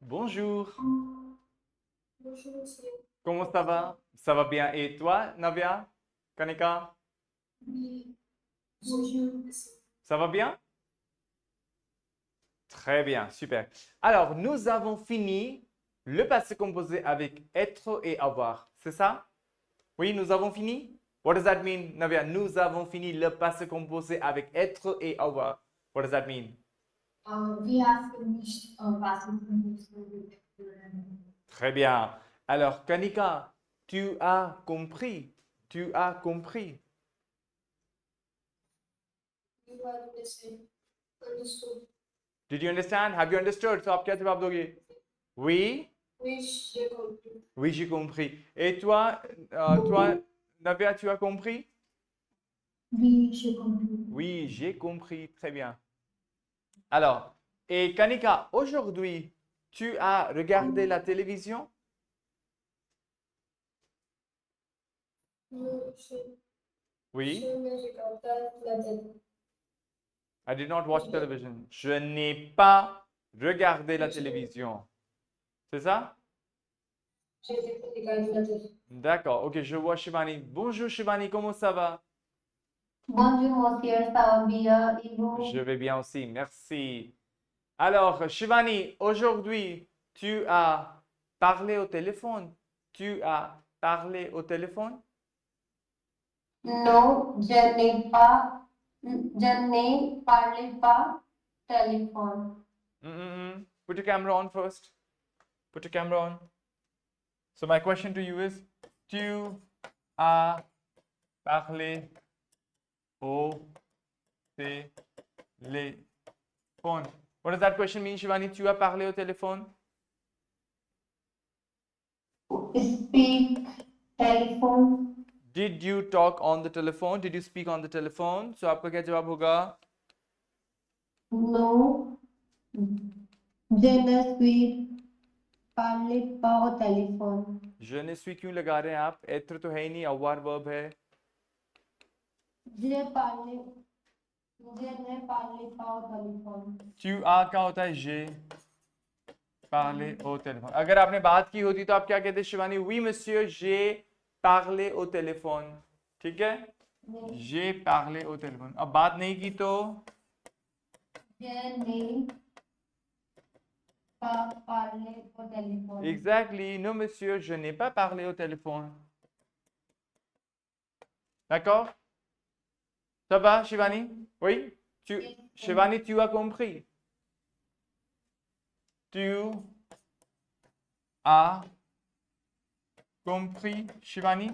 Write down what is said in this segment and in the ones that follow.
Bonjour, Bonjour, monsieur. comment ça va? Ça va bien. Et toi, Navia? Kanika? Oui, bonjour, monsieur. Ça va bien? Très bien, super. Alors, nous avons fini le passé composé avec être et avoir. C'est ça? Oui, nous avons fini? What does that mean, Navia? Nous avons fini le passé composé avec être et avoir. What does that mean? We have finished passing through Très bien. Alors, Kanika, tu as compris? Tu as compris? You are listening. Understood. Did you understand? Have you understood? So, आप क्या जवाब दोगे? Oui? Wish you complete. Oui, j'ai compris. Et toi, Navia, tu as compris? Wish you complete. Oui, j'ai compris. Très bien. Alors, et Kanika, aujourd'hui, tu as regardé la télévision? Je Oui. me regarde la tête. I did not watch television. Je n'ai pas regardé la télévision. C'est ça? J'ai regardé la tête. D'accord. Ok, je vois Shivani. Bonjour Shivani, comment ça va? Bonjour, monsieur, ça va bien, et Je vous? vais bien aussi, merci. Alors, Shivani, aujourd'hui, tu as parlé au téléphone. Tu as parlé au téléphone? Non, je n'ai parlé pas téléphone. Put your camera on first. Put your camera on. So my question to you is, tu as parlé au téléphone? What does that question mean, Shivani? Tu as parlé au téléphone? Speak telephone. Did you talk on the telephone? Did you speak on the telephone? So आपका क्या जवाब होगा? No, je ne suis parlé pas au téléphone. Je ne suis क्यों लगा रहे हैं आप? être तो है ही नहीं, avoir verb है. Je parlé, je ne parlais pas au téléphone. Tu as क्या होता है? j'ai parlé au téléphone. अगर आपने बात की होती तो आप क्या कहते Shivani? Oui monsieur, j'ai parlé au téléphone. ठीक है? j'ai parlé au téléphone. अब बात नहीं की तो Je n'ai pas parlé au téléphone. exactly. Non monsieur, je n'ai pas parlé au téléphone. D'accord? Ça va, Shivani? Oui? Shivani, tu as compris? Tu as compris, Shivani?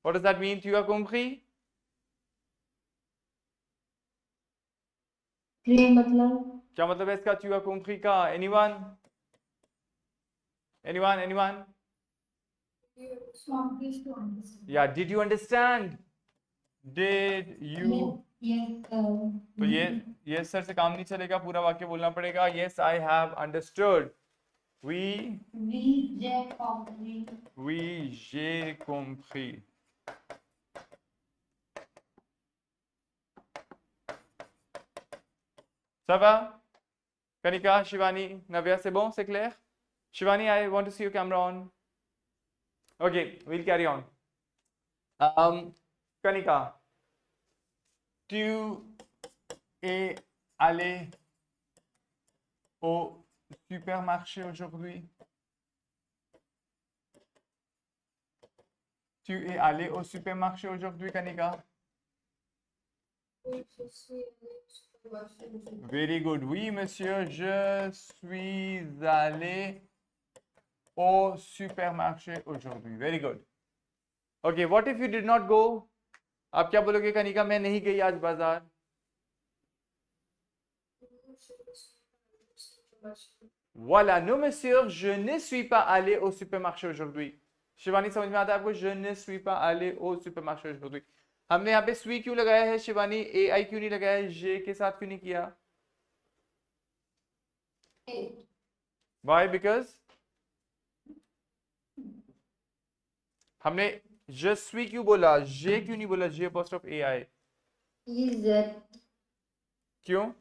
What does that mean? Tu as compris? ये मतलब क्या मतलब है इसका? Tu as compris का? Anyone? Anyone? Anyone? Yeah. Did you understand? Did you? yes, तो ये sir से काम नहीं चलेगा, पूरा वाक्य बोलना पड़ेगा. Yes, I have understood. Oui, j'ai compris. oui, j'ai compris. Ça va? Kanika, Shivani, Navya, c'est bon? C'est clair? Shivani, I want to see your camera on. Okay, we'll carry on. Kanika, tu es allé au supermarché aujourd'hui? Tu es allé au supermarché aujourd'hui, Kanika? Very good. Oui, monsieur, je suis allé au supermarché aujourd'hui. Very good. Okay, what if you did not go? आप क्या बोलोगे कनिका? मैं नहीं गई आज बाजार. Voilà, non monsieur, je ne suis pas allé au supermarché aujourd'hui. Shivani समझ में आता है आपको? je ne suis pas allé au supermarché aujourd'hui. हमने यहाँ पे suis क्यों लगाया है शिवानी? ai क्यों नहीं लगाया है? je के साथ क्यों नहीं किया? Why? Because हमने je suis क्यों बोला? je क्यों नहीं बोला? je apostrophe ai. Is that क्यों?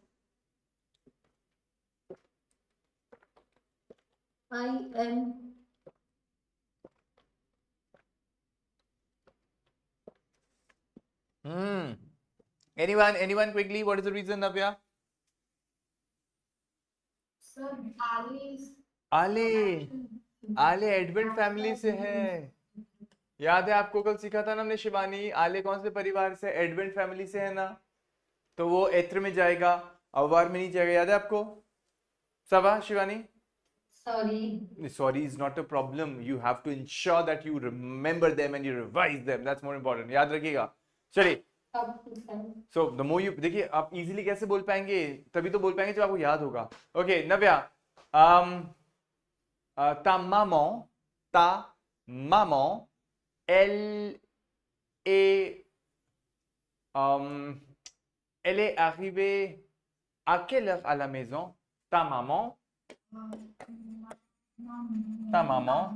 I am. Anyone quickly, what is the reason, Navya? Sir, Ali is. आले आले एडवेंट फैमिली से है। याद है आपको कल सीखा था ना हमने शिवानी, आले कौन से परिवार से? एडवेंट फैमिली से है ना, तो वो एत्र में जाएगा, अववार में नहीं जाएगा। याद है आपको? सबा Shivani? Sorry. Sorry is not a problem. You have to ensure that you remember them and you revise them. That's more important. याद रखिएगा। चलिए, so the more you, देखिए आप easily कैसे बोल पाएंगे? तभी तो बोल पाएंगे जब आपको याद होगा। Okay, Navya, ta maman, elle est, elle est arrivée à quelle heure à la maison? Ta maman, ta maman.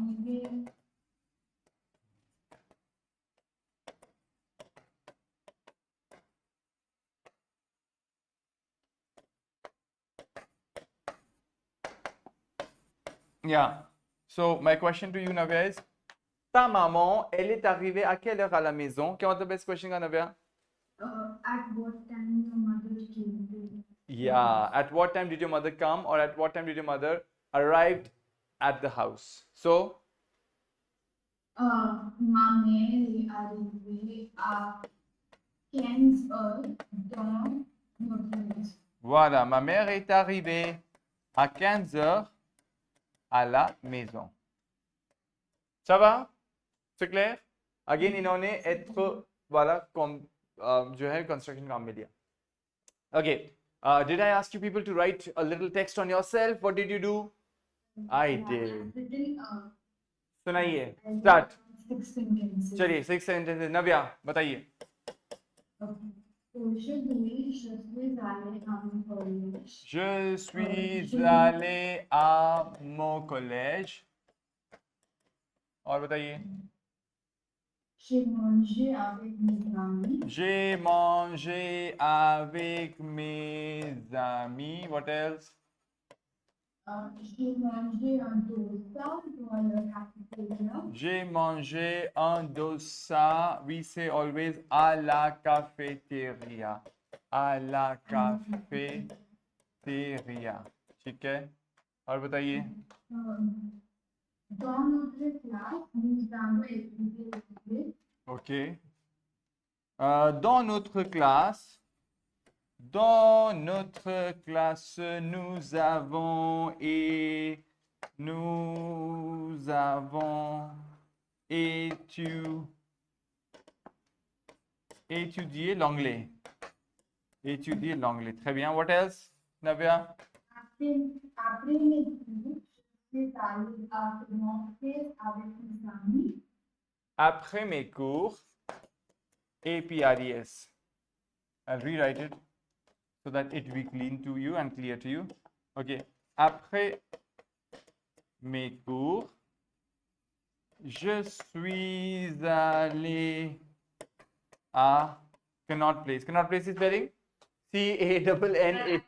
Yeah. So my question to you, Navya, is ta maman, elle est arrivée à quelle heure à la maison? क्या मतलब है इस question का, Navya? At what time your mother came to? Yeah. At what time did your mother come, or at what time did your mother arrived at the house? So Ma mère est arrivée à 15 heures dans notre maison. voilà, ma mère est arrivée à 15 heures à la maison. Ça va? C'est clair? Again, इन्होंने être वाला जो है construction काम में लिया. Okay. Did I ask you people to write a little text on yourself? What did you do? I did. सुनाइए. Start. 6 sentences. चलिए 6 sentences. नव्या बताइए. Aujourd'hui, je suis allée à mon collège. Je suis allé à mon collège. और बताइए. J'ai mangé avec mes amis. J'ai mangé avec mes amis. What else? J'ai mangé un dosa dans le cafétéria. J'ai mangé un dosa. We say always à la cafétéria. À la cafétéria. ठीक है? और बताइए. Dans notre classe, nous avons étudié l'anglais. Ok. Dans notre classe, nous avons étudié l'anglais. Étudier l'anglais. Très bien. What else, Navya? Après mes cours, je suis allée à commencer avec mes amis. Après mes cours, APRES. I'll rewrite it so that it will be clean to you and clear to you. Okay. Après mes cours, je suis allé à cannot place. Cannot place is spelling CANNA.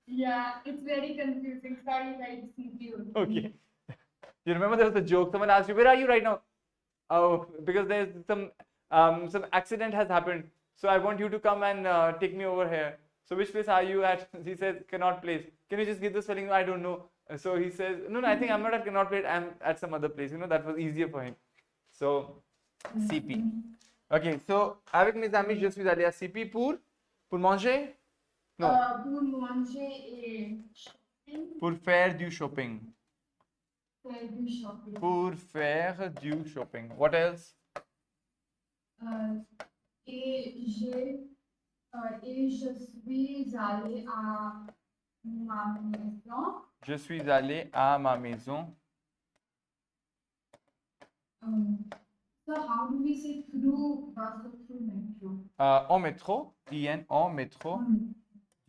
Yeah, it's very confusing. Sorry, guys, confused. Okay. You remember there was a joke. Someone asked you, "Where are you right now?" Oh, because there's some accident has happened. So I want you to come and take me over here. So which place are you at? He says cannot place. Can you just give the spelling? I don't know. So he says, no, I think I'm not at cannot place. I'm at some other place. You know, that was easier for him. So CP. Okay. So avec mes amis, je suis allé à CP pour manger. No. Pour manger et shopping. Pour faire du shopping. Faire du shopping. Pour faire du shopping. What else? Et je suis allée à ma maison. Je suis allé à ma maison. So how do we say through bus or through metro? En métro, en métro.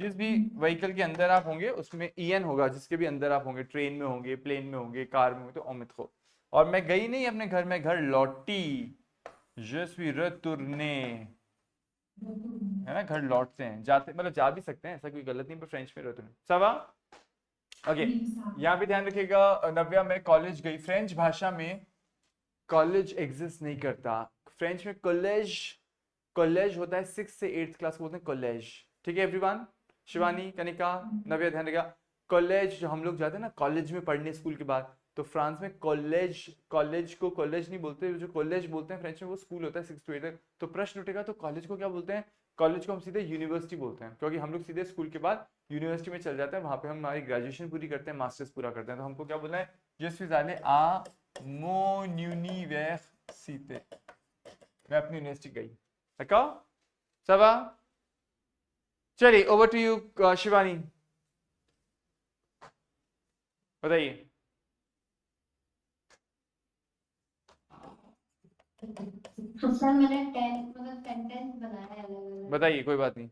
जिस भी vehicle के अंदर आप होंगे उसमें en होगा, जिसके भी अंदर आप होंगे, ट्रेन में होंगे, प्लेन में होंगे, कार में होंगे, तो en métro. और मैं गई नहीं अपने घर में, घर लौटी. Je suis retourné. है ना, घर लौटते हैं, जाते मतलब जा भी सकते हैं, ऐसा कोई गलत नहीं, पर फ्रेंच में retourné. Ça va? Okay Lisa. यहाँ पे ध्यान रखिएगा नव्या, मैं कॉलेज गई। फ्रेंच भाषा में कॉलेज एग्जिस्ट नहीं करता। फ्रेंच में कॉलेज कॉलेज होता है 6 से 8th क्लास को बोलते हैं कॉलेज। ठीक है एवरीवन, शिवानी, कनिका, नव्या, ध्यान रखिएगा। कॉलेज जो हम लोग जाते हैं ना कॉलेज में पढ़ने स्कूल के बाद, तो फ्रांस में कॉलेज कॉलेज को कॉलेज नहीं बोलते, जो कॉलेज बोलते हैं फ्रेंच में वो स्कूल होता है 6 to 8 तक। तो प्रश्न उठेगा तो कॉलेज को क्या बोलते हैं? कॉलेज को हम सीधे यूनिवर्सिटी बोलते हैं, क्योंकि हम लोग सीधे स्कूल के बाद यूनिवर्सिटी में चल जाते हैं, वहां पे हम हमारी ग्रेजुएशन पूरी करते हैं, मास्टर्स पूरा करते हैं। तो हमको क्या बोलना है? Je suis allé à mon université, मैं अपनी यूनिवर्सिटी गई। d'accord? ça va? चलिए ओवर टू यू शिवानी, बताइए। सर मैंने 10 मतलब सेंटेंस बनाया है अलग-अलग। बताइए, कोई बात नहीं।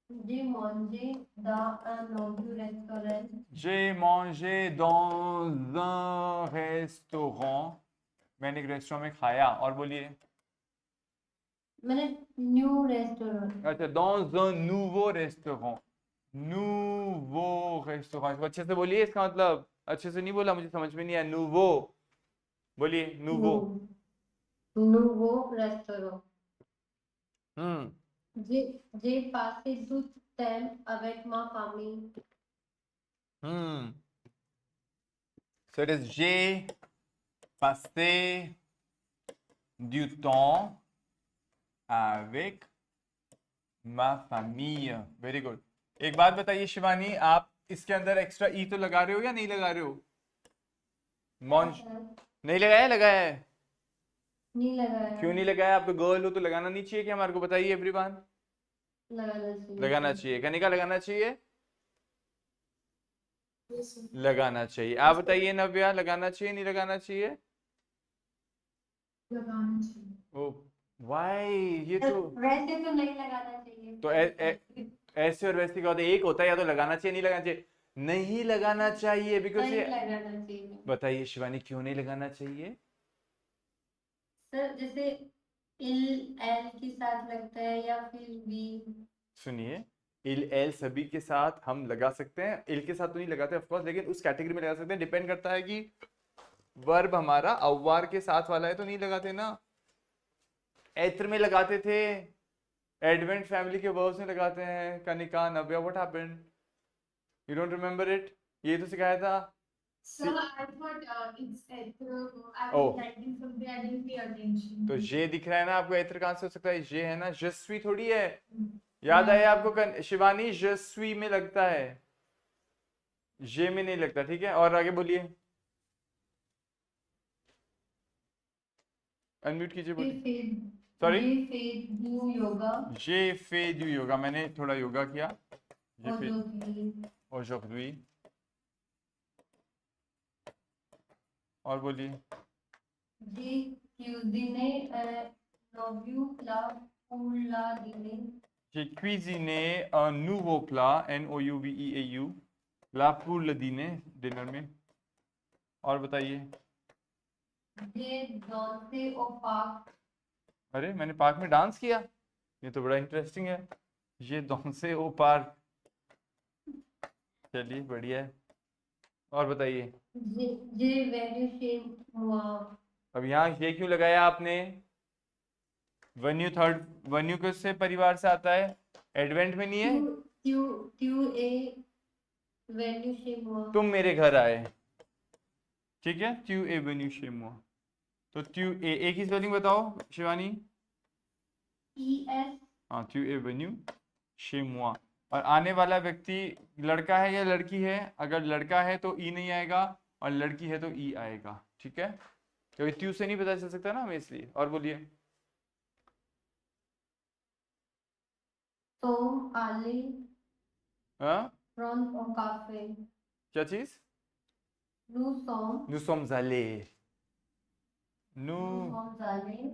J'ai mangé dans un nouveau restaurant. J'ai mangé dans un restaurant, मैंने एक रेस्टोरेंट में खाया। और बोलिए। मैंने न्यू रेस्टोरेंट। अच्छा, dans un nouveau restaurant, nouveau restaurant, इसको अच्छे से बोलिए, इसका मतलब अच्छे से नहीं बोला, मुझे समझ में नहीं आया। nouveau बोलिए, nouveau। nouveau restaurant. Hmm J'ai passé du temps avec ma famille. Hmm so it is j'ai passé du temps avec ma famille। Very good. एक बात बताइए शिवानी, आप इसके अंदर एक्स्ट्रा ई तो लगा रहे हो या नहीं लगा रहे हो? मॉन्ज नहीं लगाया? लगाया है? नहीं लगाया। क्यों नहीं लगाया? आप तो गर्ल हो तो लगाना नहीं चाहिए क्या? हमारे को बताइए एवरीवन। लगाना चाहिए। लगाना चाहिए। कनिका, लगाना चाहिए? लगाना चाहिए। आप बताइए नव्या, लगाना चाहिए नहीं लगाना चाहिए? लगाना चाहिए। ओ वाई, ये तो वैसे तो नहीं लगाना चाहिए। तो ऐसे और वैसे का होता है, एक होता है या तो लगाना चाहिए नहीं लगाना चाहिए। नहीं लगाना चाहिए बिकॉज नहीं ये, लगाना चाहिए। बताइए शिवानी क्यों नहीं लगाना चाहिए? सर जैसे इल एल के साथ लगता है या फिर वी। सुनिए, इल एल सभी के साथ हम लगा सकते हैं, इल के साथ तो नहीं लगाते ऑफ कोर्स, लेकिन उस कैटेगरी में लगा सकते हैं। डिपेंड करता है कि वर्ब हमारा अव्वार के साथ वाला है तो नहीं लगाते ना। एत्र में लगाते थे, एडवेंट फैमिली के वर्ब्स में लगाते हैं। Kanika, Navya, what happened? You don't remember it? ये तो सिखाया था। Sir, I thought it's ether. I Oh. was writing something. I didn't pay attention. तो ये दिख रहा है ना आपको? एत्र कहां से हो सकता है? ये है ना, जस्वी थोड़ी है। याद आया आपको शिवानी? जस्वी में लगता है, ये में नहीं लगता। ठीक है, और आगे बोलिए। अनम्यूट कीजिए, बोलिए। Sorry, J'ai fait du yoga जे फे दू योगा, मैंने थोड़ा योगा किया। जे फे aujourd'hui. aujourd'hui। और बोलिए। J'ai cuisiné un nouveau plat pour la dîner. J'ai cuisiné un nouveau plat, NOUVEAU, la pour le dîner, dinner में। और बताइए। J'ai dansé au parc. अरे, मैंने पार्क में डांस किया? ये तो बड़ा इंटरेस्टिंग है। ये दांसे ओ पार्क, चलिए बढ़िया है। और बताइए। J'ai vécu chez moi. अब यहाँ ये क्यों लगाया आपने? वन्यू थर्ड, वन्यू किससे परिवार से आता है? एडवेंट में नहीं है। Tu es venu chez moi. तुम मेरे घर आए, ठीक है, त्यू ए वेन्यू chez moi। तो त्यू ए की स्पेलिंग बताओ शिवानी। ES. हाँ, त्यू ए वेन्यू chez moi। और आने वाला व्यक्ति लड़का है या लड़की है? अगर लड़का है तो ई नहीं आएगा, और लड़की है तो ई आएगा। ठीक है, क्योंकि त्यू से नहीं पता चल सकता ना हमें, इसलिए। और बोलिए। Sommes allés हाँ, prendre un café. क्या चीज? nous sommes allés, Nous nous sommes allés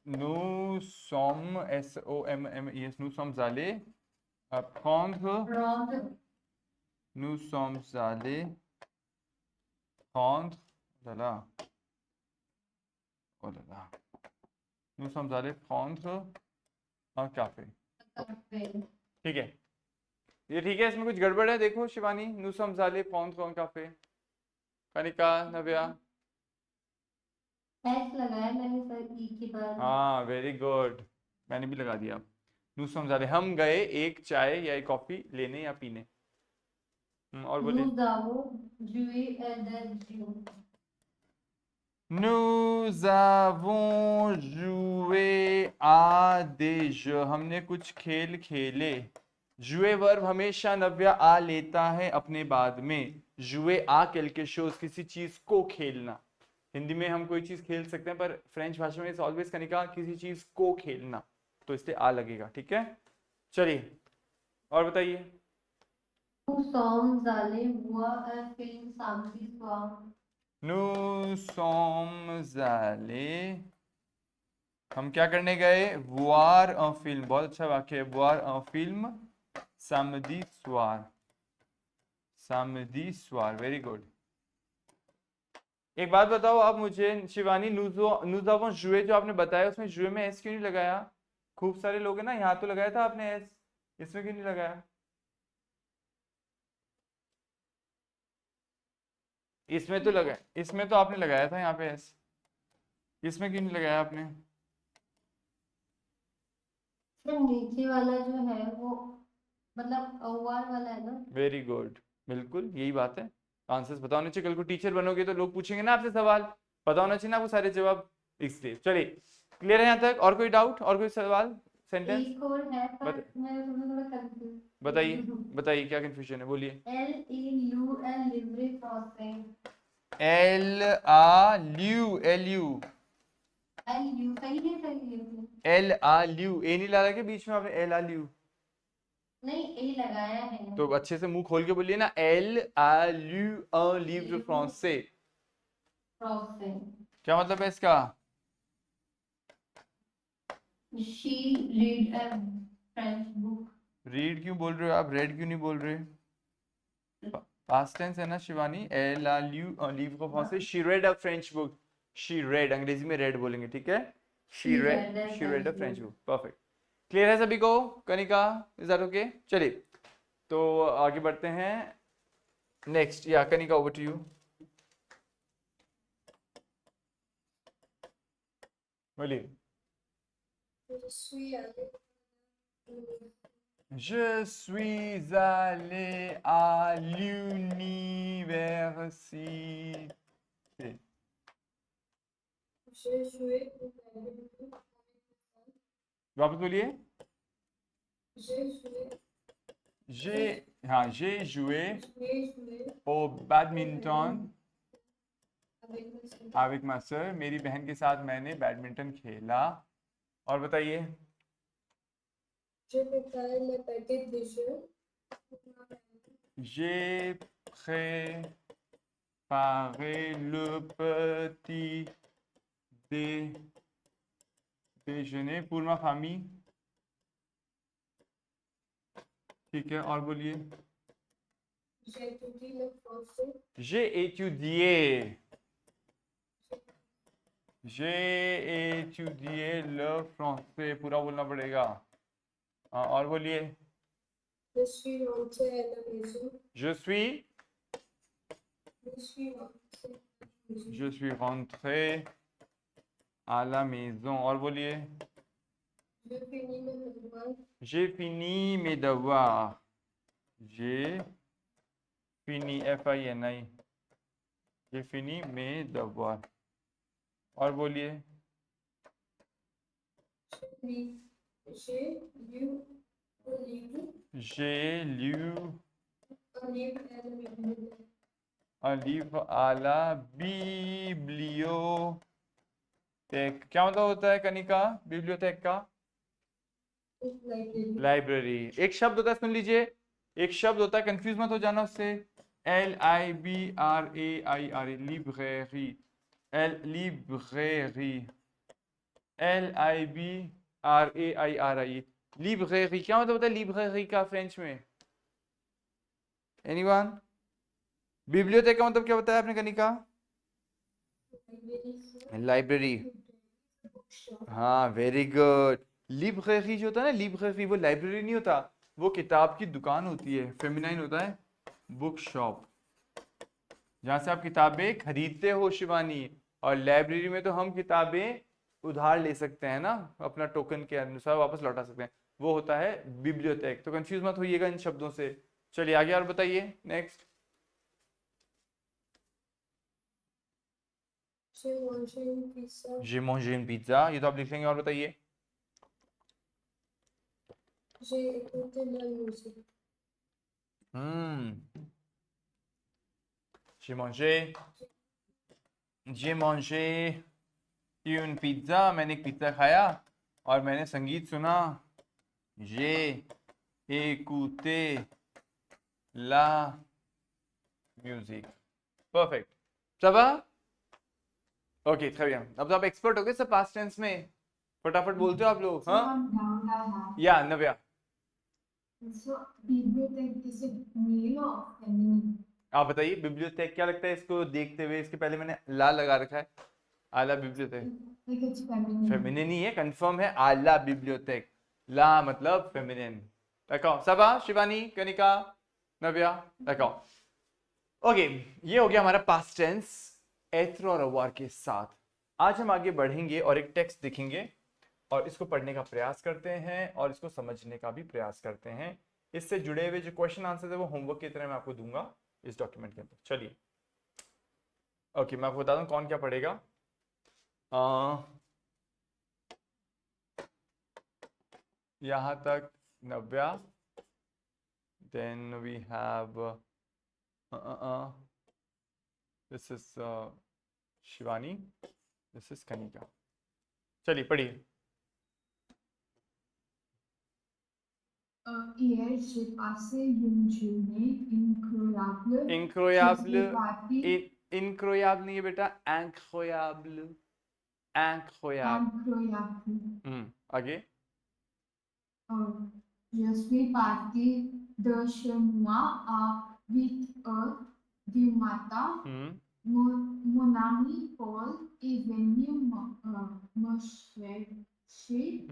nous sommes SOMMES, nous sommes allés prendre, prendre nous sommes allés prendre, oh là là, oh là là, nous sommes allés prendre un café। un café. ठीक है, ये ठीक है, इसमें कुछ गड़बड़ है? देखो Shivani, nous sommes allés prendre un café। Kanika, Navya, S लगाया मैंने सर ई के बाद। हाँ वेरी गुड, मैंने भी लगा दिया। nous sommes allés, हम गए एक चाय या एक कॉफी लेने या पीने। और बोलिए। Nous avons joué à des jeux. Nous avons joué à des jeux, हमने कुछ खेल खेले। जुए वर्ब हमेशा नव्या आ लेता है अपने बाद में। जुए आ quelque chose, किसी चीज को खेलना। हिंदी में हम कोई चीज खेल सकते हैं, पर फ्रेंच भाषा में ऑलवेज कनिका किसी चीज को खेलना, तो इसलिए आ लगेगा। ठीक है, चलिए और बताइए। Nous sommes allés voir un film samedi soir. Nous sommes allés, हम क्या करने गए? voir un film, बहुत अच्छा वाक्य है। voir un film samedi soir, samedi soir, very good. एक बात बताओ आप मुझे शिवानी, nous avons joué जो आपने बताया उसमें जुए में एस क्यों नहीं लगाया? खूब सारे लोग हैं ना, यहाँ तो लगाया था आपने एस, इसमें क्यों नहीं लगाया? इसमें तो लगाया, इसमें तो आपने लगाया था यहाँ पे एस, इसमें क्यों नहीं लगाया आपने? सर नीचे वाला जो है वो मतलब ओवर वाला है ना। वेरी गुड, बिल्कुल यही बात है। आंसर्स पता होने चाहिए, कल को टीचर बनोगे तो लोग पूछेंगे ना आपसे सवाल, पता होना चाहिए ना आपको सारे जवाब, इसलिए। चलिए क्लियर है यहाँ तक? और कोई डाउट, और कोई सवाल, सेंटेंस? एक और है पर बत, मैं उसमें थोड़ा कंफ्यूज। बताइए बताइए क्या कंफ्यूजन है, बोलिए। एल ई लू एल लिवरे क्रॉसिंग। एल आ ल्यू, एल यू, एल यू सही है, सही है। एल आ ल्यू, ए नहीं डाला के बीच में आपने? एल आ ल्यू, नहीं ए लगाया है। तो अच्छे से मुंह खोल के बोलिए ना, एल आ ल्यू un livre français। क्रॉसिंग। क्या मतलब है इसका? She read a French book. Read क्यों बोल रहे हो आप, रेड क्यों नहीं बोल रहे? पास्ट टेंस है ना Shivani, L uh ल्यू un livre français, she read a French book, she read, अंग्रेजी में रेड बोलेंगे, ठीक है? she read a French book, perfect। Clear है सभी को? Kanika, is that okay? चलिए तो आगे बढ़ते हैं। नेक्स्ट, या कनिका ओवर टू यू, बोलिए। Je suis allé à l'université। वापस बोलिए। j'ai joué au badminton avec ma sœur, मेरी बहन के साथ मैंने बैडमिंटन खेला। और बताइए। J'ai préparé le petit déjeuner. J'ai préparé le petit déjeuner pour ma famille। ठीक है, और बोलिए। J'ai étudié le français. J'ai étudié, j'ai étudié le français, पूरा बोलना पड़ेगा। और बोलिए। Je suis rentrée à la maison. Je suis Je suis rentrée à la maison. Je suis rentré à la maison। और बोलिए। J'ai fini mes devoirs. J'ai fini mes devoirs, j'ai fini FINI, j'ai fini mes devoirs। और बोलिए। J'ai lu un livre. J'ai lu Un livre à la bibliothèque. un livre à la bibliothèque। क्या मतलब होता है कनिका बिब्लियोथेक का? Library. Library. एक शब्द होता है, सुन लीजिए, एक शब्द होता है, कंफ्यूज मत हो जाना उससे, LIBRAIRE, लिब्रेरी, लिब्रेरी, LIBRAIRE, लिब्रेरी। क्या मतलब होता है लिब्रेरी का फ्रेंच में? एनीवन? बिब्लियोथेक का मतलब क्या बताया आपने कनिका? लाइब्रेरी। हाँ वेरी गुड। लिब्रेरी जो होता है ना, लिब्रेरी वो लाइब्रेरी नहीं होता, वो किताब की दुकान होती है, फेमिनाइन होता है बुक शॉप, जहाँ से आप किताबें खरीदते हो शिवानी। और लाइब्रेरी में तो हम किताबें उधार ले सकते हैं ना, अपना टोकन के अनुसार वापस लौटा सकते हैं, वो होता है बिब्लियोथेक। तो कंफ्यूज मत होइएगा इन शब्दों से। चलिए आगे और बताइए next. J'ai mangé une pizza. j'ai mangé une pizza, ये तो आप लिख लेंगे। और बताइए। J'ai écouté la musique. j'ai mangé j'ai mangé une pizza, मैंने एक पिज्जा खाया और मैंने संगीत सुना। j'ai écouté la musique। Perfect, ça va? Okay très bien। अब तो आप एक्सपर्ट हो गए सब पास्ट टेंस में, फटाफट बोलते हो आप लोग। So हाँ one doubt I have. या नव्या, So bibliothèque is it male or feminine? आप बताइए बिब्लियोथेक क्या लगता है इसको देखते हुए। इसके पहले मैंने ला लगा रखा है, आला बिब्लियोथेक। Like it's feminine. फेमिनिन ही है, कंफर्म है, आला बिब्लियोथेक। ला मतलब फेमिनिन। देखो सबा, शिवानी, कनिका, नव्या, देखो। ओके, ये हो गया हमारा पास्ट टेंस एथ्रो और अवार के साथ। आज हम आगे बढ़ेंगे और एक टेक्स्ट देखेंगे और इसको पढ़ने का प्रयास करते हैं और इसको समझने का भी प्रयास करते हैं। इससे जुड़े हुए जो क्वेश्चन आंसर है वो होमवर्क की तरह मैं आपको दूंगा इस डॉक्यूमेंट के अंदर। चलिए ओके, मैं आपको बता दूं कौन क्या पढ़ेगा। यहाँ तक Navya, then we have this is Shivani, this is Kanika. चलिए पढ़िए। Hier, j'ai passé une journée incroyable. incroyable, Je suis partie incroyable नहीं है बेटा, incroyable, incroyable। incroyable. आगे। Je suis partie de chez moi à 8 heures du matin. Mon ami Paul est venu me chercher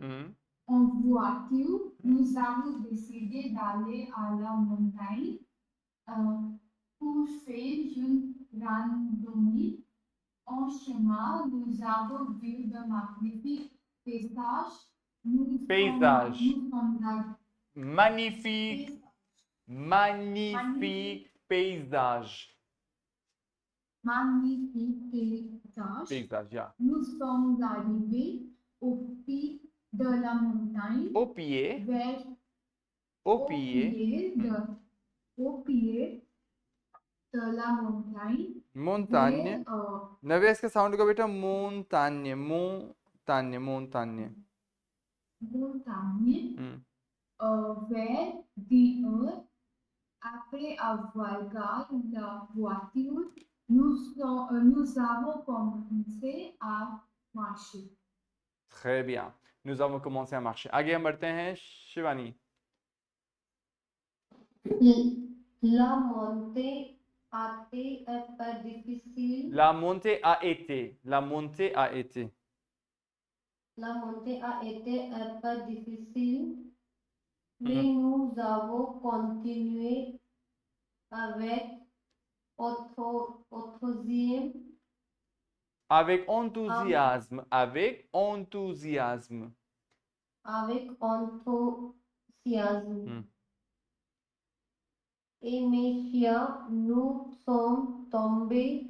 en voiture. Nous avons décidé d'aller à la montagne pour faire une randonnée. En chemin, nous avons vu de magnifiques paysages. Paysage. Nous sommes Magnifique, magnifique paysage. magnifiques paysages. Paysage, yeah. Nous sommes arrivés au pied de la montagne. Au pied, Vers au pied, au pied de la montagne. montagne। नव्या इसका sound का बेटा, montagne, montagne, montagne। Montagne. Vers 10 heures. Après avoir garé la voiture, nous avons commencé à marcher. Très bien, nous avons commencé à marcher। आगे हम बढ़ते हैं Shivani. La montée a été un peu difficile. La montée a été, la montée a été। La montée a été un peu difficile, mais nous avons continué avec enthousiasme. Avec enthousiasme, avec enthousiasme। Avec enthousiasme. Et mes chiens, nous sommes tombés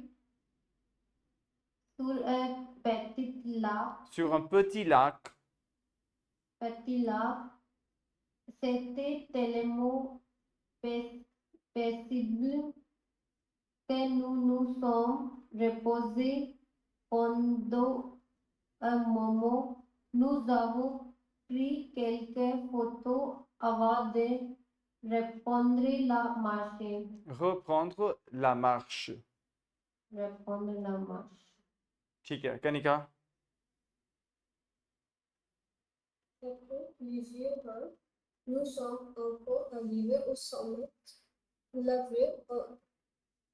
sur un petit lac. Sur un petit lac. Petit lac. C'était tellement paisible que nous nous sommes reposés pendant un moment. Nous avons pris quelques photos avant de reprendre la marche. Reprendre la marche। Reprendre la marche. ठीक है, Kanika. Après plusieurs heures, nous sommes encore arrivés au sommet de la vue,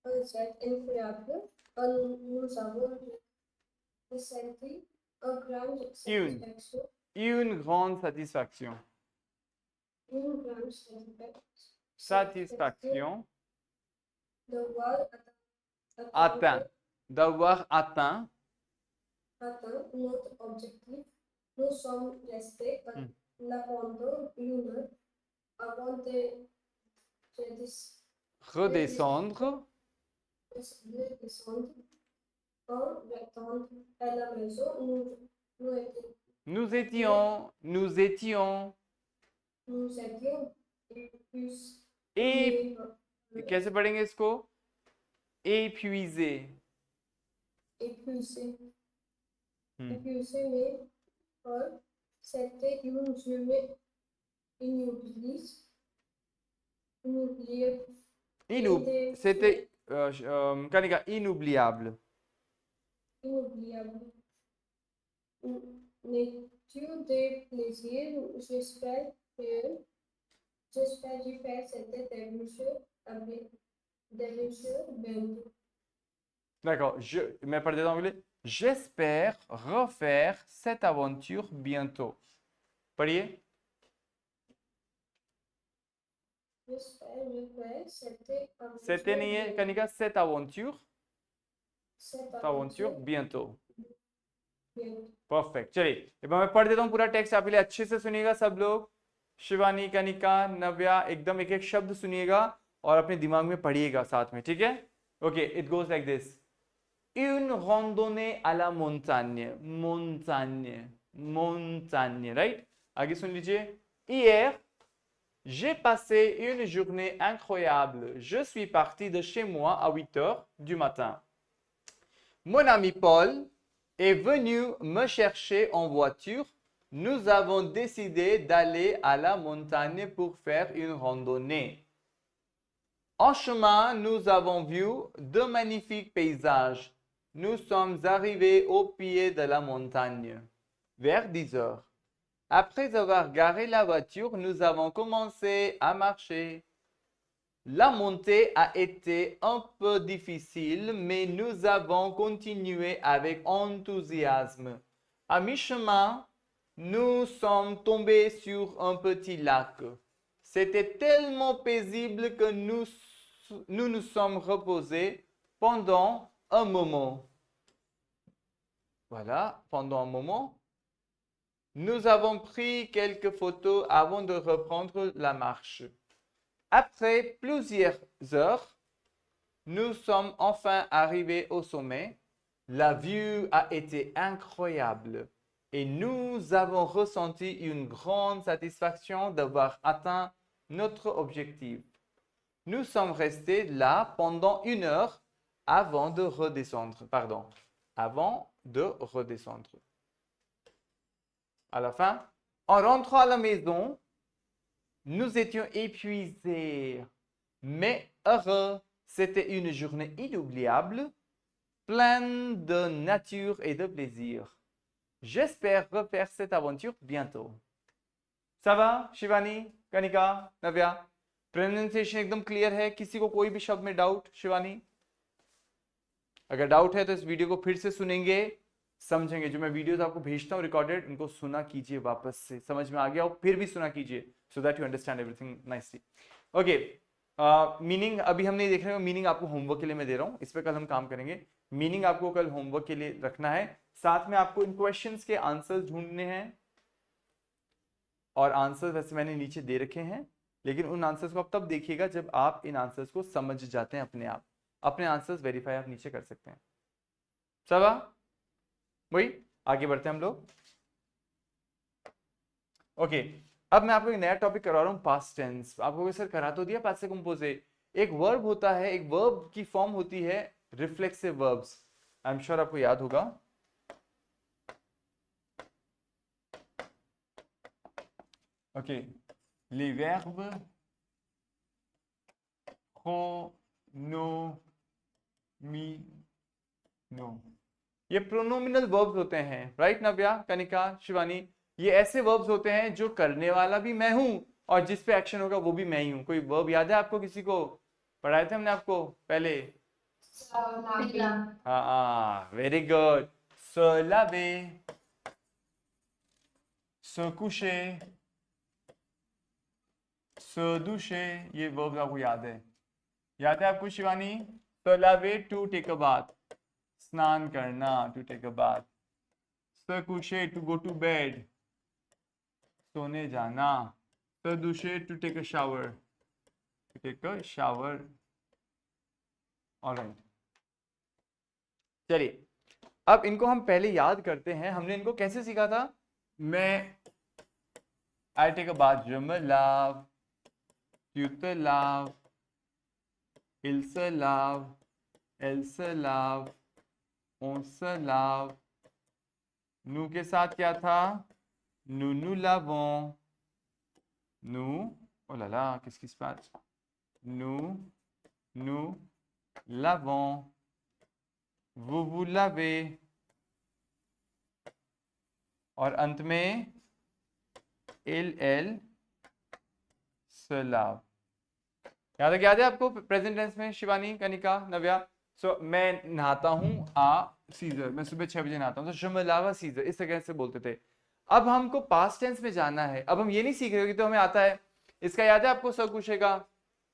un jet incroyable. Nous avons ressenti une grande satisfaction. Une grande satisfaction. une grande satisfaction d'avoir atteint, d'avoir atteint notre objectif. Nous sommes restés là pendant une heure avant de redescendre descendre en rectangle à la maison. nous étions et कैसे पढ़ेंगे इसको épuisé épuisés, mais c'était une journée inoubliable, c'était Kanika, inoubliable. inoubliable. Nature de plaisir, j'espère refaire cette aventure bientôt. D'accord, मैं पढ़ देता हूँ anglais. J'espère refaire cette aventure bientôt. पढ़िए. J'espère refaire C'était नहीं है Kanika, cette aventure bientôt. Perfect. चलिए एक बार मैं पढ़ देता हूँ पूरा टेक्स्ट, आप अच्छे से सुनिएगा सब लोग. शिवानी, कनिका, नव्या, एकदम एक एक शब्द सुनिएगा और अपने दिमाग में पढ़िएगा साथ में, ठीक है? Okay, it goes like this. Une randonnée à la montagne. Montagne, right? आगे सुन लीजिए. Hier, j'ai passé une journée incroyable. Je suis parti de chez moi à 8 heures du matin. Mon ami Paul est venu me chercher en voiture. Nous avons décidé d'aller à la montagne pour faire une randonnée. En chemin, nous avons vu de magnifiques paysages. Nous sommes arrivés au pied de la montagne vers 10 heures. Après avoir garé la voiture, nous avons commencé à marcher. La montée a été un peu difficile, mais nous avons continué avec enthousiasme. À mi-chemin, nous sommes tombés sur un petit lac. C'était tellement paisible que nous nous sommes reposés pendant un moment. Voilà, pendant un moment. Nous avons pris quelques photos avant de reprendre la marche. Après plusieurs heures, nous sommes enfin arrivés au sommet. La vue a été incroyable et nous avons ressenti une grande satisfaction d'avoir atteint notre objectif. Nous sommes restés là pendant une heure avant de redescendre. À la fin, en rentrant à la maison, nous étions épuisés, mais heureux. C'était une journée inoubliable, pleine de nature et de plaisir. J'espère refaire cette aventure bientôt. Ça va, Shivani, Kanika, Navya? Pronunciation एकदम clear है? किसी को कोई भी शब्द में doubt? Shivani, अगर doubt है तो इस वीडियो को फिर से सुनेंगे, समझेंगे. जो मैं वीडियोस आपको भेजता हूँ रिकॉर्डेड, उनको सुना कीजिए वापस से, समझ में आ गया हो फिर भी सुना कीजिए, so that you understand everything nicely. Okay, meaning अभी हम नहीं देख रहे हैं, मीनिंग आपको होमवर्क के लिए मैं दे रहा हूँ, इस पर कल हम काम करेंगे. मीनिंग आपको कल होमवर्क के लिए रखना है, साथ में आपको इन क्वेश्चंस के आंसर्स ढूंढने हैं. और आंसर्स वैसे मैंने नीचे दे रखे हैं, लेकिन उन आंसर्स को आप तब देखिएगा जब आप इन आंसर्स को समझ जाते हैं अपने आप. अपने आंसर्स वेरीफाई आप नीचे कर सकते हैं. सब वही आगे बढ़ते हैं हम लोग. ओके, अब मैं आपको एक नया टॉपिक करवा रहा हूँ, पास्ट टेंस. आपको सर करा तो दिया पास्ट कंपोजे. एक वर्ब होता है, एक वर्ब की फॉर्म होती है reflexive verbs. I am sure आपको याद होगा. Okay, les verbes pronominaux. ये प्रोनोमिनल वर्ब्स होते हैं, राइट नव्या, कनिका, शिवानी? ये ऐसे वर्ब्स होते हैं जो करने वाला भी मैं हूं और जिस पे एक्शन होगा वो भी मैं ही हूं. कोई वर्ब याद है आपको? किसी को पढ़ाए थे हमने आपको पहले? हाँ, very good. se laver, se coucher, se doucher, ये वर्ब आपको याद है आपको Shivani? se laver, to take a bath, स्नान करना, to take a bath. se coucher, to go to bed, सोने जाना. se doucher, to take a shower, Alright. चलिए अब इनको हम पहले याद करते हैं. हमने इनको कैसे सीखा था? मैं I take a bath, je me lave, tu te laves, il se lave, elle se lave, on se lave. nous के साथ क्या था? nous nous lavons, nous, oh là là, qu'est-ce qui se passe? nous lavons, vous vous lavez, और अंत में elle se lave. याद है आपको प्रेजेंट टेंस में शिवानी, कनिका, नव्या? सो मैं नहाता हूँ सीजर, मैं सुबह 6 बजे नहाता हूँ, तो je me lave सीजर, इस तरह से बोलते थे. अब हमको पास्ट टेंस में जाना है. अब हम ये नहीं सीख रहे कि तो हमें आता है. इसका याद है आपको? se coucher का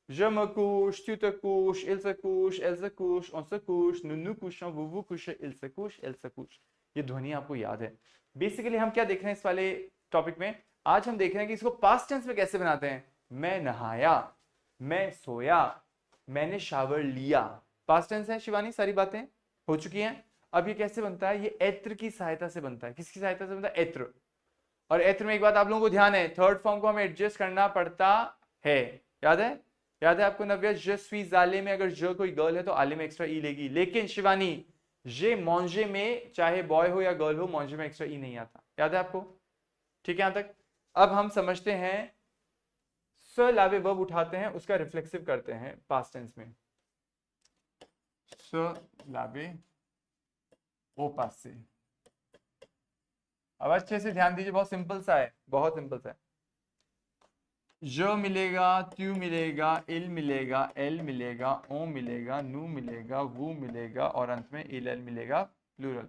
je me couche, tu te couches, il se couche, elle se couche, on se couche, nous nous couchons, vous vous couchez, il se couche, elle se couche. ये ध्वनि आपको याद है. बेसिकली हम क्या देख रहे हैं इस वाले टॉपिक में? आज हम देख रहे हैं कि इसको पास्ट टेंस में कैसे बनाते हैं. मैं नहाया, मैं सोया, मैंने शावर लिया. पास्ट टेंस है शिवानी, सारी बातें हो चुकी हैं. अब ये कैसे बनता है? ये एत्र की सहायता से बनता है. किसकी सहायता से बनता है? एत्र. और एत्र में एक बात आप लोगों को ध्यान है, थर्ड फॉर्म को हमें एडजस्ट करना पड़ता है. याद है? याद है आपको नव्या? je suis allé में अगर जो कोई गर्ल है तो आले में एक्स्ट्रा ई लेगी. लेकिन शिवानी जे मॉन्जे में चाहे बॉय हो या गर्ल हो, मॉन्जे में एक्स्ट्रा ई नहीं आता. याद है आपको? ठीक है यहां तक? अब हम समझते हैं se laver वर्ब उठाते हैं, उसका रिफ्लेक्सिव करते हैं पास्ट टेंस में. se laver au passé. अब अच्छे से ध्यान दीजिए, बहुत सिंपल सा है, बहुत सिंपल सा है. je मिलेगा, tu मिलेगा, il मिलेगा, elle मिलेगा, on मिलेगा, nous मिलेगा, vous मिलेगा और अंत में il elle मिलेगा प्लूरल.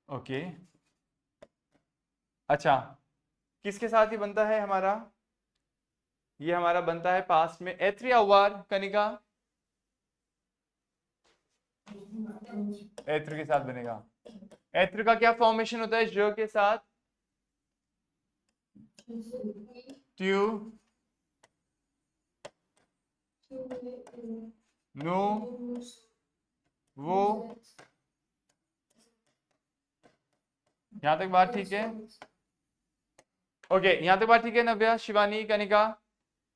ओके. अच्छा, किसके साथ ही बनता है हमारा? ये हमारा बनता है पास्ट में एत्र या वार, कनिका? एत्र के साथ बनेगा. एत्र का क्या फॉर्मेशन होता है ज के साथ? ट्यू, नो, वो. यहां तक बात ठीक है? ओके, यहां तक बात ठीक है नव्या, शिवानी, कनिका?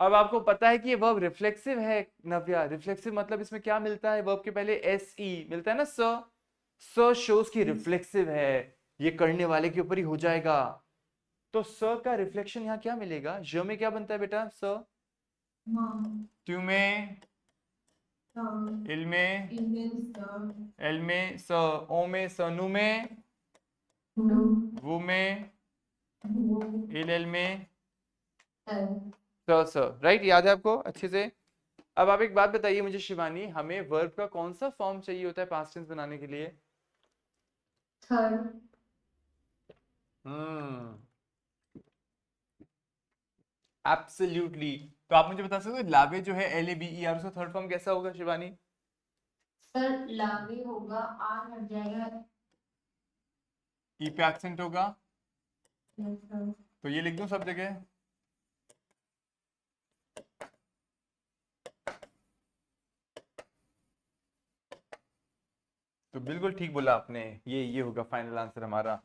अब आपको पता है कि ये वर्ब रिफ्लेक्सिव है नव्या. रिफ्लेक्सिव मतलब इसमें क्या मिलता है? वर्ब के पहले एस ई मिलता है ना. स शोज की रिफ्लेक्सिव है, ये करने वाले के ऊपर ही हो जाएगा. तो स का रिफ्लेक्शन यहाँ क्या मिलेगा? ज में क्या बनता है बेटा? स. ट्यू में, इल में, एल में स, ओ में स, नु में, वो में, इल एल में स. राइट, याद है आपको अच्छे से? अब आप एक बात बताइए मुझे शिवानी, हमें वर्ब का कौन सा फॉर्म चाहिए होता है पास्ट टेंस बनाने के लिए? थर्ड. एब्सोल्युटली. तो आप मुझे बता सकते हो लावे जो है LAVER, उसका थर्ड फॉर्म कैसा होगा शिवानी? सर लावे होगा, आर हट जाएगा, ई पे एक्सेंट होगा, यस सर. तो ये लिख दूं सब जगह? तो बिल्कुल ठीक बोला आपने, ये होगा फाइनल आंसर हमारा.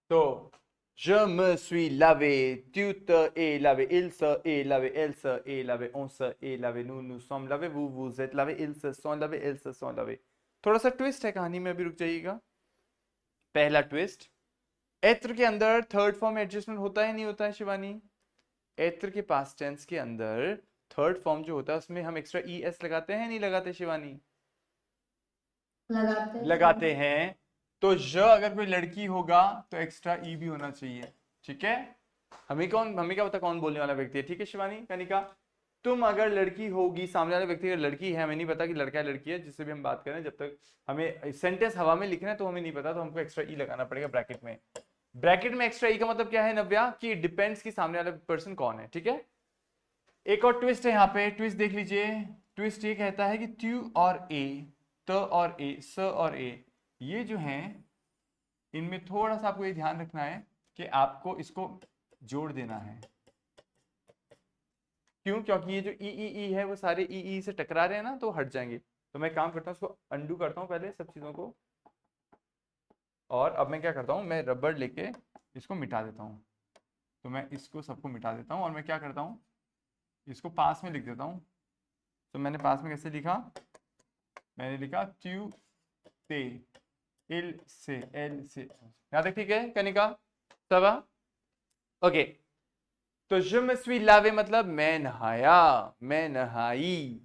तो je me suis lavé, tu te es lavé, il se est lavé, elle se est lavé, on se est lavé, nous nous sommes lavés, vous vous êtes lavé, ils se sont lavés, elles se sont lavés. थोड़ा सा twist है कहानी में, अभी रुक जाइएगा. पहला twist, एत्र के अंदर थर्ड फॉर्म एडजस्टमेंट होता है नहीं होता है शिवानी? एत्र के पास्ट टेंस के अंदर थर्ड फॉर्म जो होता है उसमें हम एक्स्ट्रा ES लगाते हैं नहीं लगाते शिवानी? लगाते हैं. तो ज अगर कोई लड़की होगा तो एक्स्ट्रा ई भी होना चाहिए. ठीक है? हमें क्या पता कौन बोलने वाला व्यक्ति है. ठीक है शिवानी, कनिका? तुम अगर लड़की होगी, सामने वाले व्यक्ति अगर लड़की है, हमें नहीं पता कि लड़का है लड़की है, जिससे भी हम बात करें, जब तक हमें सेंटेंस हवा में लिखना है तो हमें नहीं पता, तो हमको एक्स्ट्रा ई लगाना पड़ेगा ब्रैकेट में. ब्रैकेट में एक्स्ट्रा ई का मतलब क्या है नव्या, कि डिपेंड्स कि सामने वाला पर्सन कौन है, ठीक है। एक और ट्विस्ट है यहाँ पे, ट्विस्ट देख लीजिए। ट्विस्ट ये कहता है कि ट्यू और ए, त और ए, स और ए, ये जो हैं इनमें थोड़ा सा आपको ये ध्यान रखना है कि आपको इसको जोड़ देना है। क्यों? क्योंकि ये जो ई ई ई है वो सारे ई ई से टकरा रहे हैं ना, तो हट जाएंगे। तो मैं काम करता हूँ, इसको अंडू करता हूँ पहले सब चीज़ों को, और अब मैं क्या करता हूँ, मैं रबड़ लेके इसको मिटा देता हूँ। तो मैं इसको सबको मिटा देता हूँ और मैं क्या करता हूँ, इसको पास में लिख देता हूँ। तो मैंने पास में कैसे लिखा, मैंने लिखा ट्यू ते इल से एल से, यहाँ तक ठीक है कनिका सबा? ओके, तो je me suis lavé मतलब मैं नहाया, मैं नहाई।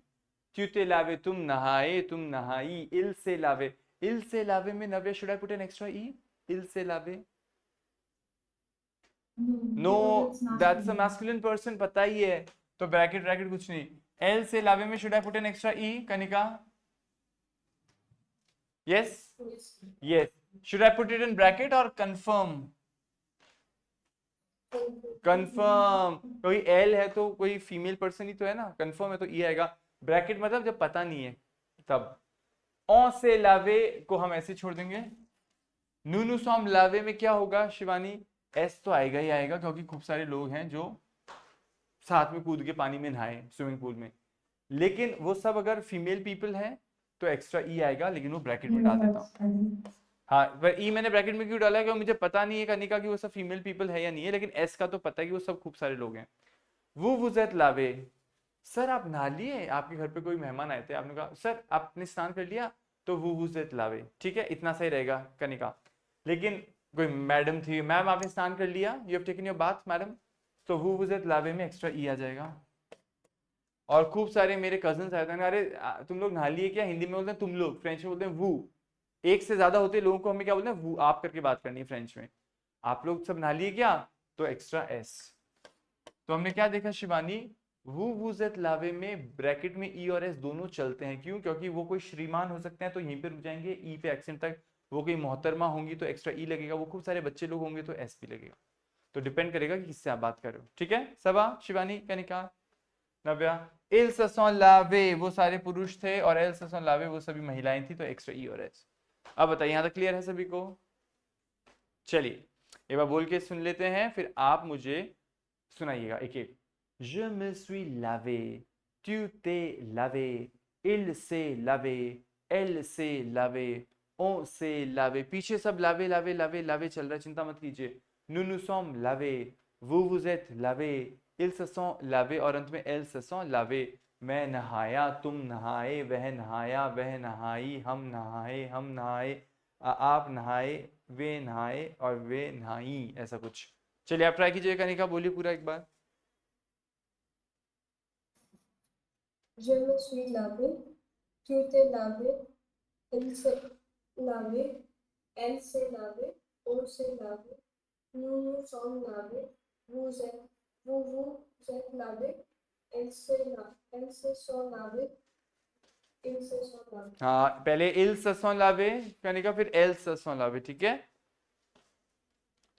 tu t'es lavé तुम नहाए, तुम नहाई। il से लावे, il से लावे में Navya should I put an extra E? il से लावे, no that's a masculine person, पता ही है, तो ब्रैकेट ब्रैकेट कुछ नहीं। एल से लावे में should I put an extra E Kanika? Yes yes, should I put it in bracket और कंफर्म? कंफर्म, कोई एल है तो कोई फीमेल पर्सन ही तो है ना, कंफर्म है तो ई आएगा। ब्रैकेट मतलब जब पता नहीं है तब। ओ से लावे को हम ऐसे छोड़ देंगे। नूनू सॉम लावे में क्या होगा शिवानी? एस तो आएगा ही आएगा, क्योंकि खूब सारे लोग हैं जो साथ में कूद के पानी में नहाए स्विमिंग पूल में। लेकिन वो सब अगर फीमेल पीपल है तो एक्स्ट्रा ई आएगा, लेकिन वो ब्रैकेट में डाल देता हूँ। हाँ, पर ई मैंने ब्रैकेट में क्यों डाला है, क्योंकि मुझे पता नहीं है कनिका कि वो सब फीमेल पीपल है या नहीं है, लेकिन एस का तो पता है कि वो सब खूब सारे लोग हैं। वो वुज़त लावे, सर आप नहा लिए, आपके घर पे कोई मेहमान आए थे, आपने कहा सर आपने स्नान कर लिया, तो वो वुज़त लावे, ठीक है, इतना सही रहेगा कनिका। लेकिन कोई मैडम थी, मैम आपने स्नान कर लिया, you have taken your bath madam, तो वो वुज़त लावे में एक्स्ट्रा ई आ जाएगा। और खूब सारे मेरे कजन्स आए थे, अरे तुम लोग नहा लिए क्या, हिंदी में बोलते हैं तुम लोग, फ्रेंच में बोलते हैं वो। एक से ज्यादा होते लोगों को हमें क्या बोलते हैं, वो आप करके बात करनी है फ्रेंच में। आप लोग सब नहा लिए क्या, तो एक्स्ट्रा एस। तो हमने क्या देखा शिवानी, वो वुज़त लावे में ब्रैकेट में ई और एस दोनों चलते हैं। क्यों? क्योंकि वो कोई श्रीमान हो सकते हैं तो यहीं पे रुक जाएंगे ई पे एक्सेंट तक, वो कोई मोहतरमा होंगी तो एक्स्ट्रा ई लगेगा, वो खूब सारे बच्चे लोग होंगे तो एस भी लगेगा। तो डिपेंड करेगा कि किससे आप बात कर रहे हो, ठीक है सबा, शिवानी, कनिका, नव्या। एल ससोन लावे वो सारे पुरुष थे और एल ससोन लावे वो सभी महिलाएं थी, तो एक्स्ट्रा ई और एस। अब बताइए यहां तक क्लियर है सभी को? चलिए एक बार बोल के सुन लेते हैं, फिर आप मुझे सुनाइएगा एक एक। Je me suis lavé, tu t'es lavé, il s'est lavé, elle s'est lavé, on s'est lavé। पीछे सब लावे लावे लावे लावे चल रहा है, चिंता मत कीजिए। nous nous sommes lavés, vous êtes lavés, ils se sont lavés और अंत में elles se sont lavés। मैं नहाया, तुम नहाए, वह नहाया, वह नहाई, हम नहाए, हम नहाए, आप नहाए, वे नहाए और वे नहाई, ऐसा कुछ। चलिए आप ट्राई कीजिए कनिका, बोलिए पूरा एक बार। Je me suis lavé, tu t'es lavé, il s'est lavé, elle s'est lavée, on s'est lavé, nous nous sommes lavés, vous êtes lavés, elle se sont lavés, ils se sont lavés। हाँ, पहले इल ससों लावे कनिका, फिर L ससों लावे, ठीक है।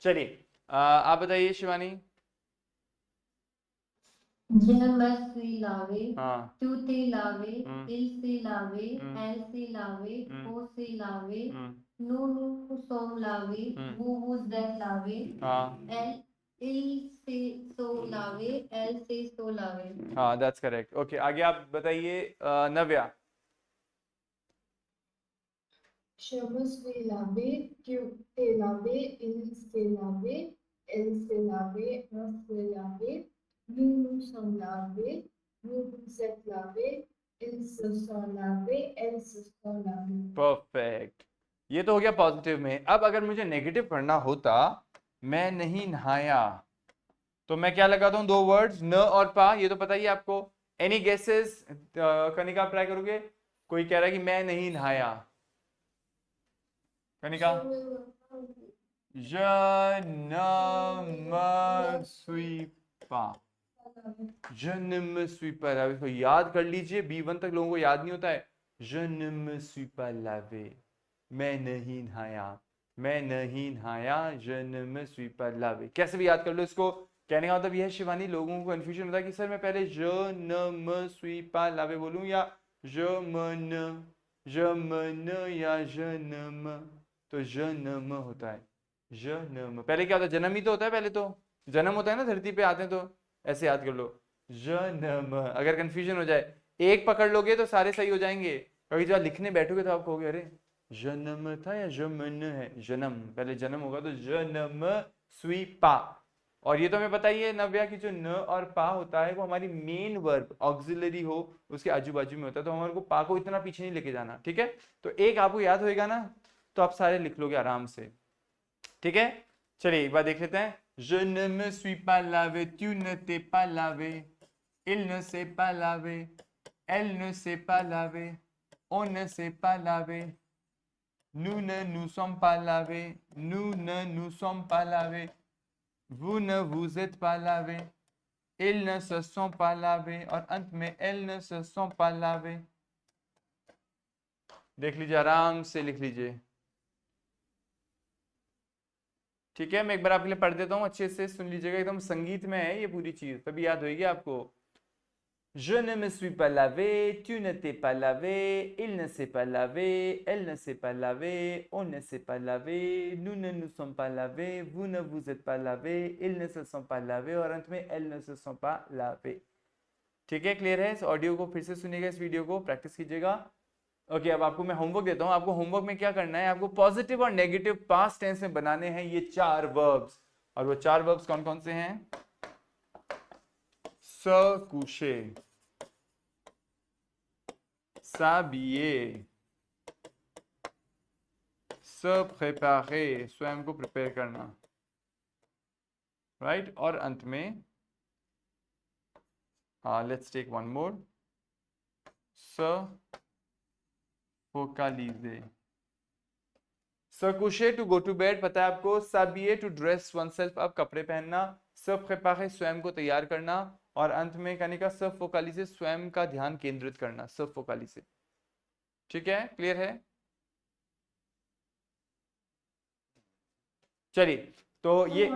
चलिए आप बताइए Shivani. Je me suis lavé, हाँ, tu t'es lavé, hmm, il s'est lavé, hmm, elle s'est lavée, hmm, on s'est lavé, hmm, nous nous sommes lavés, hmm, vous êtes lavés, हाँ ils se sont lavés, elle se sont lavés। हाँ, that's correct. Okay, आगे आप बताइए नव्या। Je me suis lavé, tu t'es lavé, il s'est lavé, elle s'est lavée, on s'est lavé, nous nous sommes lavés, vous vous êtes lavés, ils se sont lavés, elles se sont lavées। Perfect, ये तो हो गया positive में। अब अगर मुझे negative पढ़ना होता, मैं नहीं नहाया, तो मैं क्या लगाता हूँ, दो वर्ड्स न और पा, ये तो पता ही है आपको। एनी गेसेस कनिका, आप ट्राई करोगे? कोई कह रहा है कि मैं नहीं नहाया, Kanika. Je ne me suis pas, je ne me suis pas lavé। इसको याद कर लीजिए, B1 तक लोगों को याद नहीं होता है। Je ne me suis pas lavé, मैं नहीं नहाया। मैं नहीं नहाया, je ne me suis pas lavé। कैसे भी याद कर लो इसको। कहने का मतलब यह है शिवानी, लोगों को कंफ्यूजन होता है कि सर मैं पहले je ne me suis pas lavé बोलूं या je me ne या je ne me। तो je ne me होता है, je ne me। पहले क्या होता है, जन्म ही तो होता है, पहले तो जन्म होता है ना, धरती पे आते हैं तो ऐसे याद कर लो je ne me। अगर कंफ्यूजन हो जाए, एक पकड़ लोगे तो सारे सही हो जाएंगे, कभी जब लिखने बैठोगे तो आप कहोगे अरे जन्म था या जमन है, जन्म पहले जन्म होगा तो जन्म स्वी पा। और ये तो हमें पता ही है नव्या की जो न और पा होता है वो हमारी मेन वर्ब ऑक्सिलरी हो उसके आजू बाजू में होता है, तो हमारे को पा को इतना पीछे नहीं लेके जाना, ठीक है। तो एक आपको याद होएगा ना तो आप सारे लिख लोगे आराम से, ठीक है। चलिए एक बार देख लेते हैं। Je ne me suis pas lavé, tu ne t'es pas lavé, il ne s'est pas lavé, elle ne s'est pas lavé, on ne s'est pas lavé, nous ne nous sommes pas lavés, nous ne nous sommes pas lavés, vous ne vous êtes pas lavés, ils ne se sont pas lavés और अंत में elles ne se sont pas lavés। देख लीजिए, आराम से लिख लीजिए, ठीक है। मैं एक बार आपके लिए पढ़ देता हूँ, अच्छे से सुन लीजिएगा, एकदम संगीत में है ये पूरी चीज, तभी याद होगी आपको। Je ne me suis pas lavé, tu ne t'es pas lavé, il ne s'est pas lavé, elle ne s'est pas lavé, on ne s'est pas lavé, nous ne nous sommes pas lavés, vous ne vous êtes pas lavés, ils ne se sont pas lavés और अंत में elles ne se sont pas lavés। ठीक है, clear है। इस audio को फिर से सुनिएगा, इस वीडियो को प्रैक्टिस कीजिएगा। ओके, अब आपको मैं होमवर्क देता हूँ। आपको होमवर्क में क्या करना है, आपको पॉजिटिव और नेगेटिव पास्ट टेंस में बनाने हैं ये 4 वर्ब्स, और वो 4 वर्ब्स कौन कौन से हैं? se coucher, s'habiller, se préparer, स्वयं को प्रिपेयर करना, राइट। और अंत में let's take one more, se focaliser, se coucher to go to bed, पता है आपको। s'habiller टू ड्रेस oneself, अब कपड़े पहनना। se préparer स्वयं को तैयार करना, और अंत में कहने का se focaliser स्वयं का ध्यान केंद्रित करना, se focaliser। ठीक है, क्लियर है। चलिए तो ये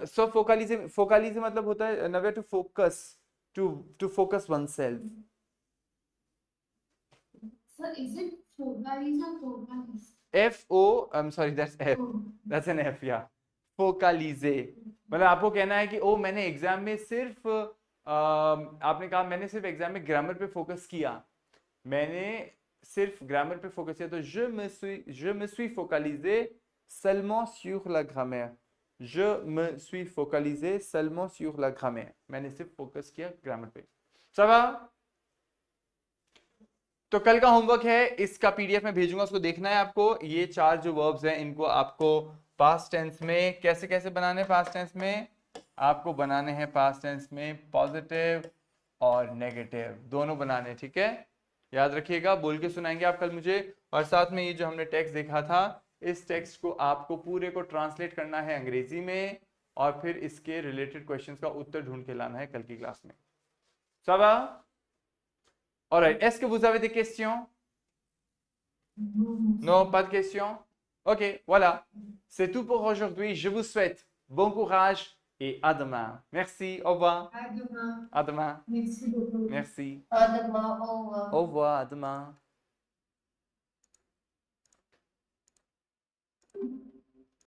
so focalize मतलब होता है Navya to focus, to focus oneself. Sir, is it focalize or focalize? FO, I'm sorry, that's F, that's an F, yeah, focalize। मतलब आपको कहना है कि ओ मैंने एग्जाम में सिर्फ आपने कहा मैंने सिर्फ एग्जाम में ग्रामर पे फोकस किया, मैंने सिर्फ ग्रामर पे फोकस किया, तो je me suis focalisé seulement sur la grammaire, je me suis focalisé seulement sur la grammaire, मैंने सिर्फ फोकस किया ग्रामर पे। सब तो कल का होमवर्क है, इसका पीडीएफ में भेजूंगा, उसको देखना है आपको। ये 4 जो वर्ब्स हैं इनको आपको पास्ट टेंस में कैसे कैसे बनाने, पास्ट टेंस में आपको बनाने हैं, पास्ट टेंस में पॉजिटिव और नेगेटिव दोनों बनाने, ठीक है। याद रखिएगा, बोल के सुनाएंगे आप कल मुझे। और साथ में ये जो हमने टेक्स्ट देखा था, इस टेक्स्ट को आपको पूरे को ट्रांसलेट करना है अंग्रेजी में, और फिर इसके रिलेटेड क्वेश्चंस का उत्तर ढूंढ के लाना है कल की क्लास में। Ça va? Alright, est-ce que vous avez des questions? Non, pas de questions? Ok, voilà. C'est tout pour aujourd'hui. Je vous souhaite bon courage et à demain. Merci, au revoir. À demain. À demain. Merci beaucoup. Merci. और दबाओ Au revoir, à demain.